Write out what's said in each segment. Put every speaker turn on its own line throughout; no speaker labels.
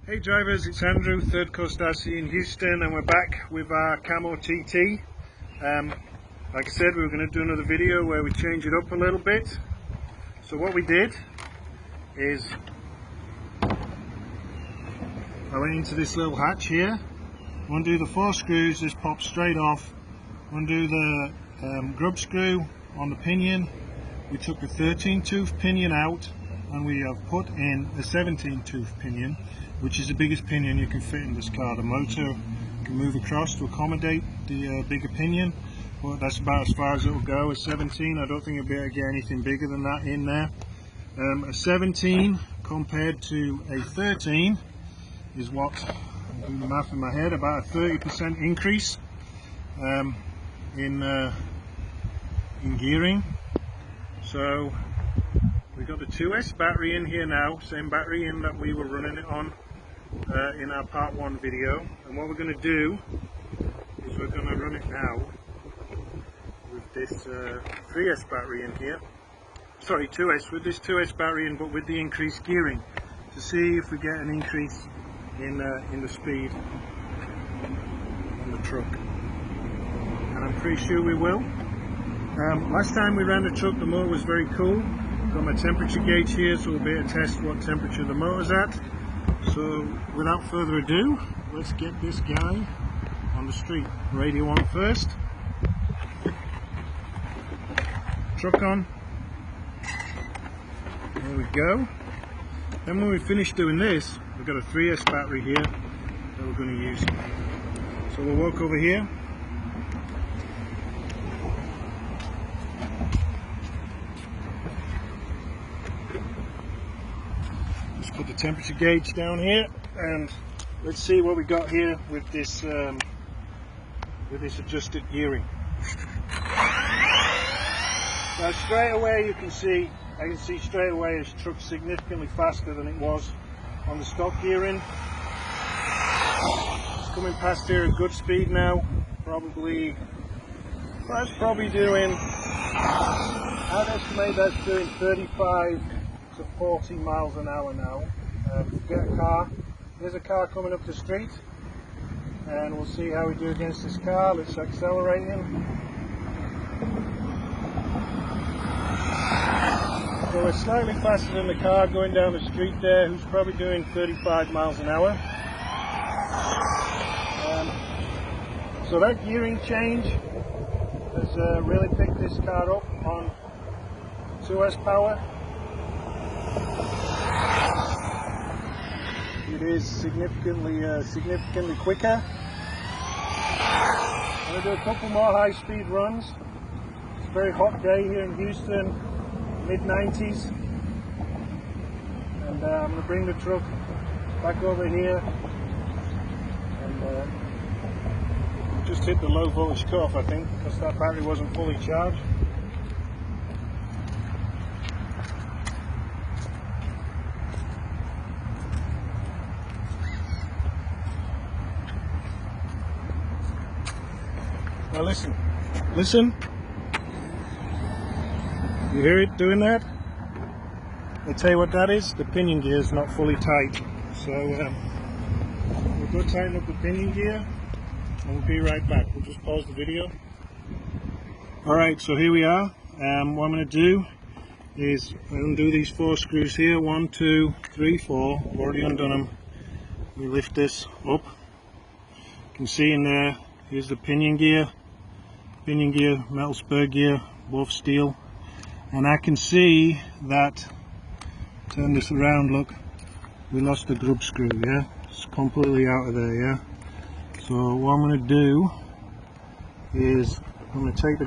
Hey drivers, it's Andrew, ThirdCoastRC in Houston, and we're back with our Camo TT. Like I said, we were going to do another video where we change it up a little bit. So what we did is I went into this little hatch here, undo the 4 screws, this pops straight off, undo the grub screw on the pinion. We took the 13 tooth pinion out and we have put in a 17 tooth pinion, which is the biggest pinion you can fit in this car. The motor can move across to accommodate the bigger pinion, but that's about as far as it will go. A 17, I don't think you'll be able to get anything bigger than that in there. A 17 compared to a 13 is what, I'm doing the math in my head, about a 30% increase in gearing. So we've got the 2S battery in here now, same battery in that we were running it on in our part 1 video, and what we're going to do is we're going to run it now with this 3S battery in here, sorry 2S, with this 2S battery in, but with the increased gearing, to see if we get an increase in the speed on the truck, and I'm pretty sure we will. Last time we ran the truck, the motor was very cool. Got my temperature gauge here, so we'll be able to test what temperature the motor's at. So without further ado, let's get this guy on the street. Radio on first, truck on, there we go. Then when we finish doing this, we've got a 3S battery here that we're going to use. So we'll walk over here. Put the temperature gauge down here, and let's see what we got here with this adjusted gearing. Now straight away I can see straight away this truck's significantly faster than it was on the stock gearing. It's coming past here at good speed now. That's probably doing, I'd estimate that's doing 35 to 40 miles an hour now. Get a car. There's a car coming up the street, and we'll see how we do against this car. Let's accelerate him. So we're slightly faster than the car going down the street there, who's probably doing 35 miles an hour. So that gearing change has really picked this car up on 2S power. It is significantly quicker. I'm going to do a couple more high-speed runs. It's a very hot day here in Houston, mid-90s, and I'm going to bring the truck back over here, and just hit the low voltage cutoff, I think, because that battery wasn't fully charged. Now listen, you hear it doing that? I'll tell you what that is, the pinion gear is not fully tight. So we'll go tighten up the pinion gear and we'll be right back. We'll just pause the video. Alright, so here we are. What I'm going to do is undo these 4 screws here, 1, 2, 3, 4, I've already undone them. We lift this up, you can see in there, here's the pinion gear, metal spur gear, both steel, and I can see that, turn this around, look, we lost the grub screw, yeah, it's completely out of there, yeah. So what I'm going to do is I'm going to take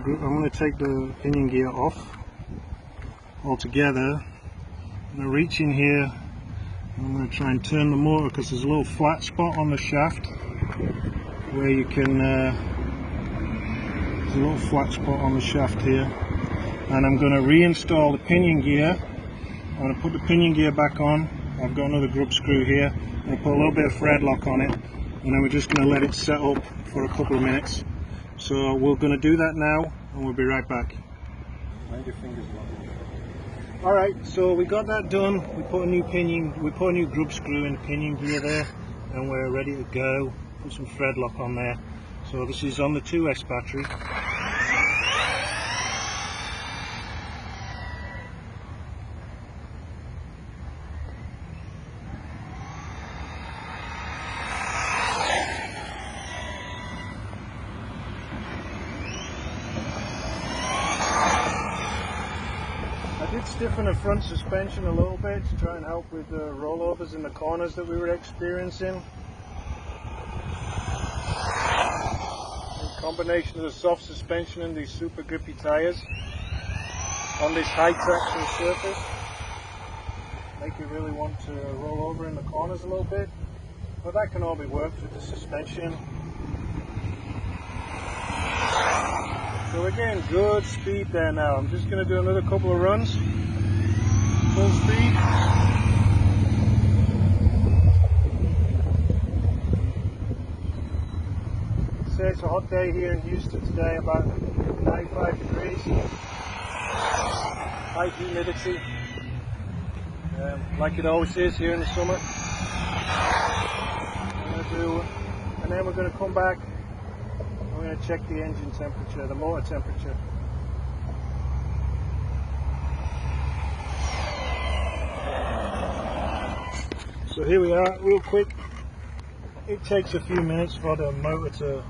the pinion gear off altogether. I'm going to reach in here and I'm going to try and turn the motor, because there's a little flat spot on the shaft where you can there's a little flat spot on the shaft here, and I'm going to reinstall the pinion gear. I'm going to put the pinion gear back on. I've got another grub screw here. I'm going to put a little bit of thread lock on it, and then we're just going to let it set up for a couple of minutes. So we're going to do that now, and we'll be right back. Mind your fingers locked. Alright, so we got that done. We put a new grub screw in the pinion gear there, and we're ready to go. Put some thread lock on there. So this is on the 2S battery. I did stiffen the front suspension a little bit to try and help with the rollovers in the corners that we were experiencing. A combination of the soft suspension and these super grippy tyres on this high traction surface make you really want to roll over in the corners a little bit, but that can all be worked with the suspension. So we're getting good speed there now. I'm just going to do another couple of runs, full speed. Say it's a hot day here in Houston today, about 95 degrees, high humidity, like it always is here in the summer. And then we're going to come back. I'm going to check the engine temperature, the motor temperature. So here we are, real quick. It takes a few minutes for the motor to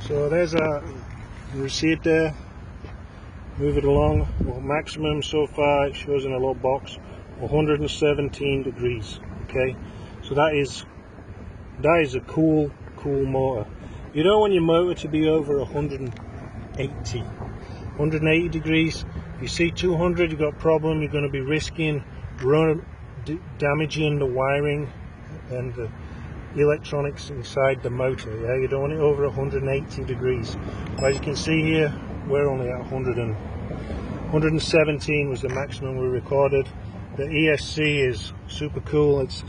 so there's a receipt there. Move it along. Well, maximum so far it shows in a little box 117 degrees. Okay, so that is a cool motor. You don't want your motor to be over 180 degrees. If you see 200, you've got a problem. You're going to be risking damaging the wiring and the electronics inside the motor. Yeah, you don't want it over 180 degrees. As you can see here, we're only at 117 was the maximum we recorded. The ESC is super cool. It's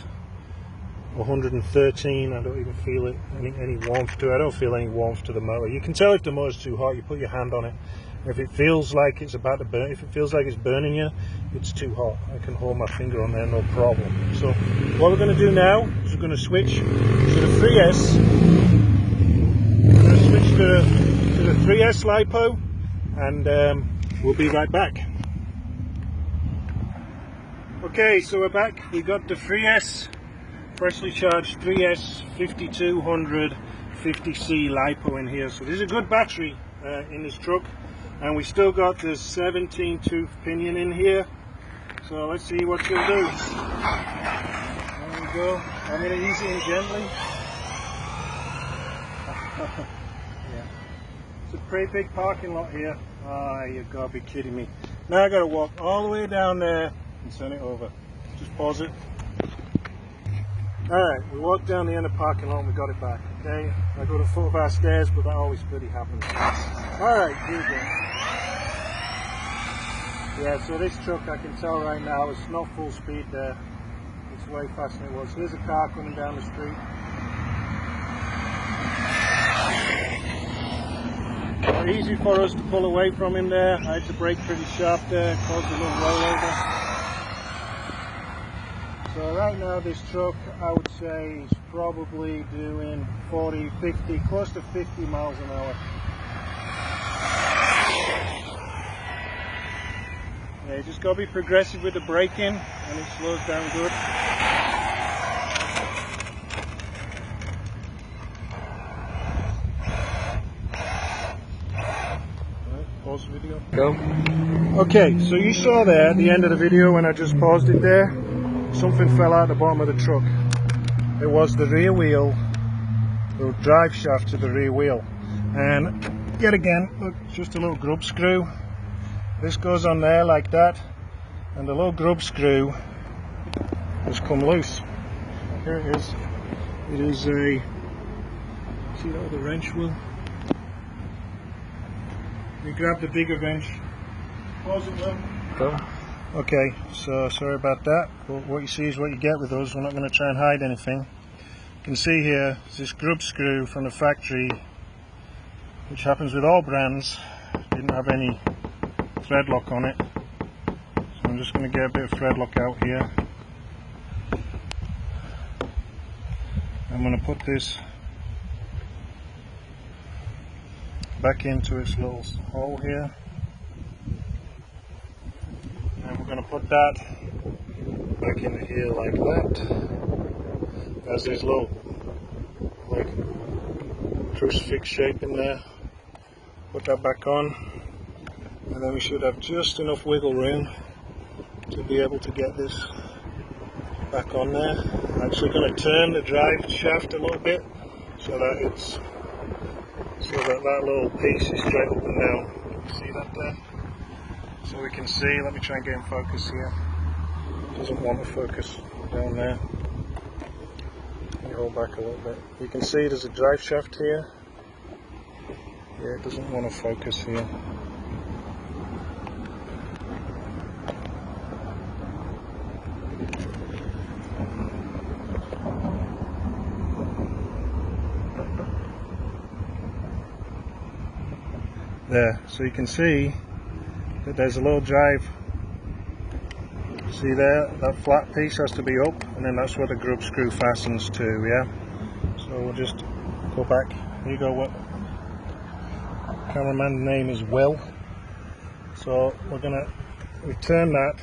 113. I don't even feel it any warmth to it. I don't feel any warmth to the motor. You can tell if the motor's too hot. You put your hand on it. If it feels like it's about to burn, if it feels like it's burning you, it's too hot. I can hold my finger on there, no problem. So what we're going to do now is we're going to switch to the 3S. We're going to switch to the 3S LiPo, and we'll be right back. Okay, so we're back. We got the 3S, freshly charged 3S 5200 50C LiPo in here. So there's a good battery in this truck, and we still got the 17 tooth pinion in here. So let's see what she'll do. There we go. I'm going to ease it in gently. Yeah. It's a pretty big parking lot here. Oh, you gotta be kidding me. Now I gotta walk all the way down there and turn it over. Just pause it. Alright, we walked down the end of the parking lot and we got it back. Okay, I got a foot of our stairs, but that always bloody happens. Alright, here we go. Yeah, so this truck, I can tell right now, it's not full speed there. It's way faster than it was. Here's a car coming down the street. Easy for us to pull away from him there. I had to brake pretty sharp there, caused a little rollover. So right now this truck, I would say, is probably doing 40, 50, close to 50 miles an hour. Yeah, you just got to be progressive with the braking, and it slows down good. Pause the video. Go. Okay, so you saw there at the end of the video when I just paused it there, something fell out the bottom of the truck. It was the rear wheel, the drive shaft to the rear wheel. And yet again, look, just a little grub screw. This goes on there like that, and the little grub screw has come loose. Here it is. It is a, see that with the wrench wheel? You grab the bigger wrench. Pause it, Will. Go. Okay, so sorry about that. But what you see is what you get with those. We're not going to try and hide anything. You can see here, this grub screw from the factory which happens with all brands, didn't have any thread lock on it. So I'm just going to get a bit of thread lock out here. I'm going to put this back into its little hole here, and we're going to put that back into here like that. There's this little like crucifix shape in there. Put that back on, and then we should have just enough wiggle room to be able to get this back on there. I'm actually going to turn the drive shaft a little bit so that that little piece is straight up and down. See that there? So we can see, let me try and get in focus here. Doesn't want to focus down there. Let me hold back a little bit. You can see there's a drive shaft here. Yeah, it doesn't want to focus here. There, so you can see that there's a little drive. See there, that flat piece has to be up, and then that's where the grub screw fastens to, yeah? So we'll just go back. Here you go, what cameraman's name is Will. So we're going to return that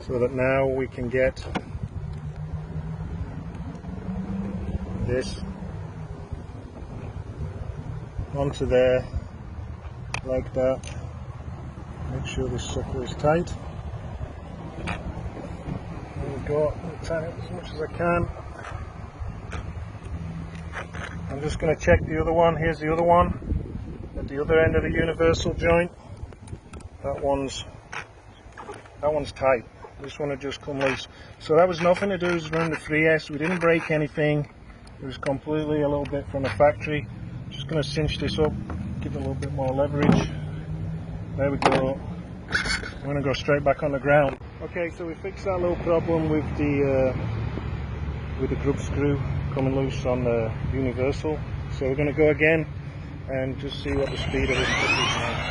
so that now we can get this onto there like that. Make sure this sucker is tight. There we go, I'll tighten it as much as I can. I'm just going to check the other one. Here's the other one at the other end of the universal joint. That one's tight. This one had just come loose. So that was nothing to do with running the 3S. We didn't break anything. It was completely a little bit from the factory. Just going to cinch this up, give it a little bit more leverage. There we go. I'm going to go straight back on the ground. Okay, so we fixed that little problem with the grub screw coming loose on the universal. So we're going to go again and just see what the speed of this puppy is now.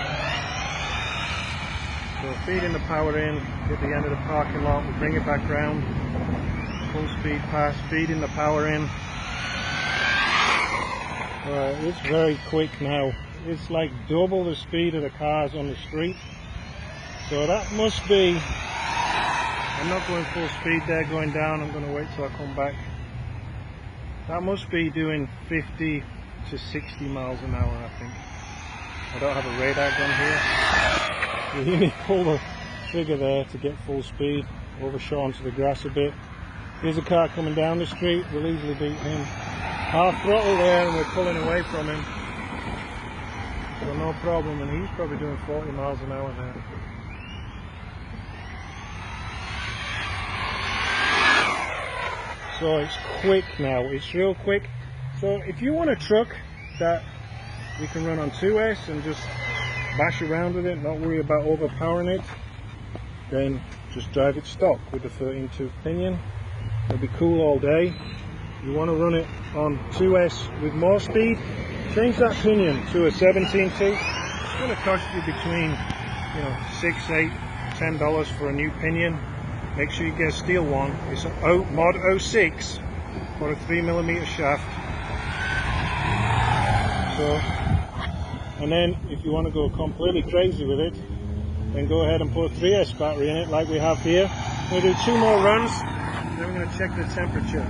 So feeding the power in, hit the end of the parking lot, we bring it back round, full speed pass, feeding the power in. It's very quick now. It's like double the speed of the cars on the street. So that must be, I'm not going full speed there going down, I'm going to wait till I come back. That must be doing 50 to 60 miles an hour, I think. I don't have a radar gun here. You hear me pull the trigger there to get full speed, overshot onto the grass a bit. Here's a car coming down the street, we'll easily beat him. Half throttle there and we're pulling away from him. So no problem, and he's probably doing 40 miles an hour there. So it's quick now, it's real quick. So if you want a truck that we can run on 2S and just bash around with it, not worry about overpowering it, then just drive it stock with the 13-tooth pinion. It'll be cool all day. You want to run it on 2S with more speed, change that pinion to a 17-tooth. It's going to cost you between $6, $8, $10 for a new pinion. Make sure you get a steel one. It's a mod 06 for a 3mm shaft. So, and then if you want to go completely crazy with it, then go ahead and put a 3S battery in it like we have here. We'll do 2 more runs, then we're going to check the temperature.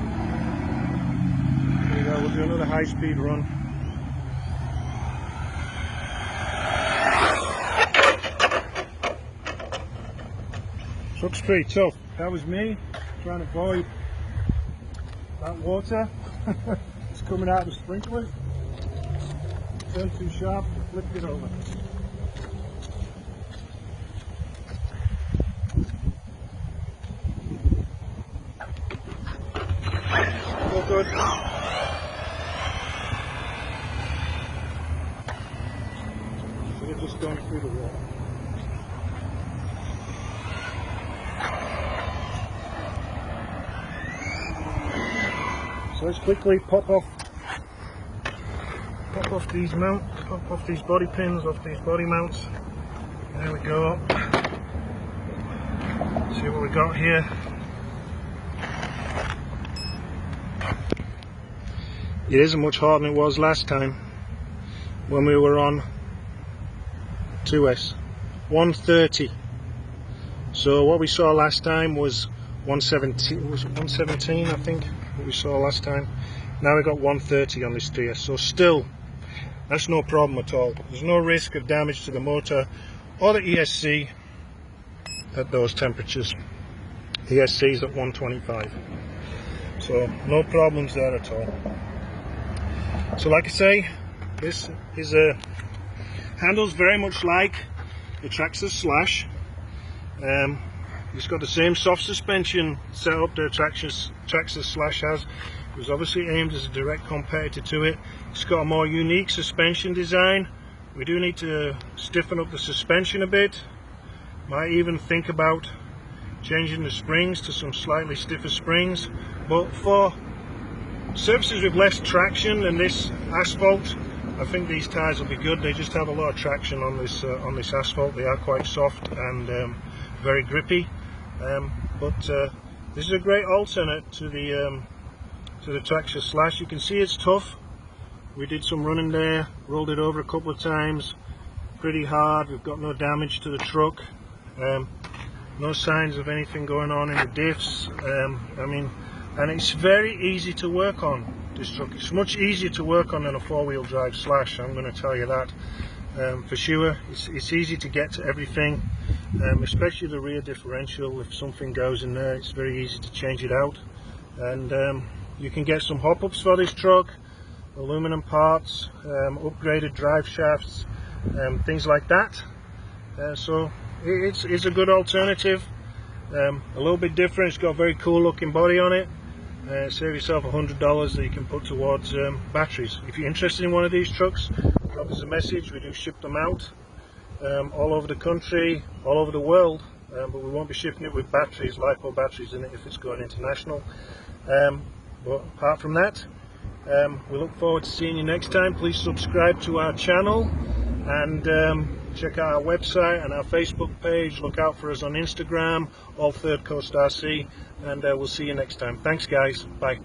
There we go, we'll do another high speed run. Looks pretty tough. That was me trying to avoid that water. It's coming out of the sprinkler. Turned too sharp, flipped it over. All good. So they're just going through the wall. So let's quickly pop off pop off these body pins off these body mounts. There we go. See what we got here. It isn't much harder than it was last time when we were on 2S 130. So what we saw last time was 117. Was it 117? I think what we saw last time. Now we got 130 on this TS. So still, that's no problem at all. There's no risk of damage to the motor or the ESC at those temperatures. ESC is at 125. So no problems there at all. So like I say, this is handles very much like the Traxxas Slash. It's got the same soft suspension setup that Traxxas Slash has. It was obviously aimed as a direct competitor to it. It's got a more unique suspension design. We do need to stiffen up the suspension a bit. Might even think about changing the springs to some slightly stiffer springs. But for surfaces with less traction than this asphalt, I think these tyres will be good. They just have a lot of traction on this asphalt. They are quite soft and very grippy. But this is a great alternate to the Traxxas Slash. You can see it's tough. We did some running there, rolled it over a couple of times, pretty hard. We've got no damage to the truck, no signs of anything going on in the diffs. And it's very easy to work on, this truck. It's much easier to work on than a four-wheel drive Slash, I'm going to tell you that for sure. It's easy to get to everything, especially the rear differential. If something goes in there, it's very easy to change it out. And you can get some hop-ups for this truck, aluminum parts, upgraded drive shafts, things like that. So it's a good alternative. A little bit different. It's got a very cool looking body on it. Save yourself $100 that you can put towards batteries. If you're interested in one of these trucks, drop us a message. We do ship them out all over the country, all over the world, but we won't be shipping it with batteries, LiPo batteries in it, if it's going international. But apart from that, we look forward to seeing you next time. Please subscribe to our channel and check out our website and our Facebook page. Look out for us on Instagram, all ThirdCoastRC, and we'll see you next time. Thanks guys, bye.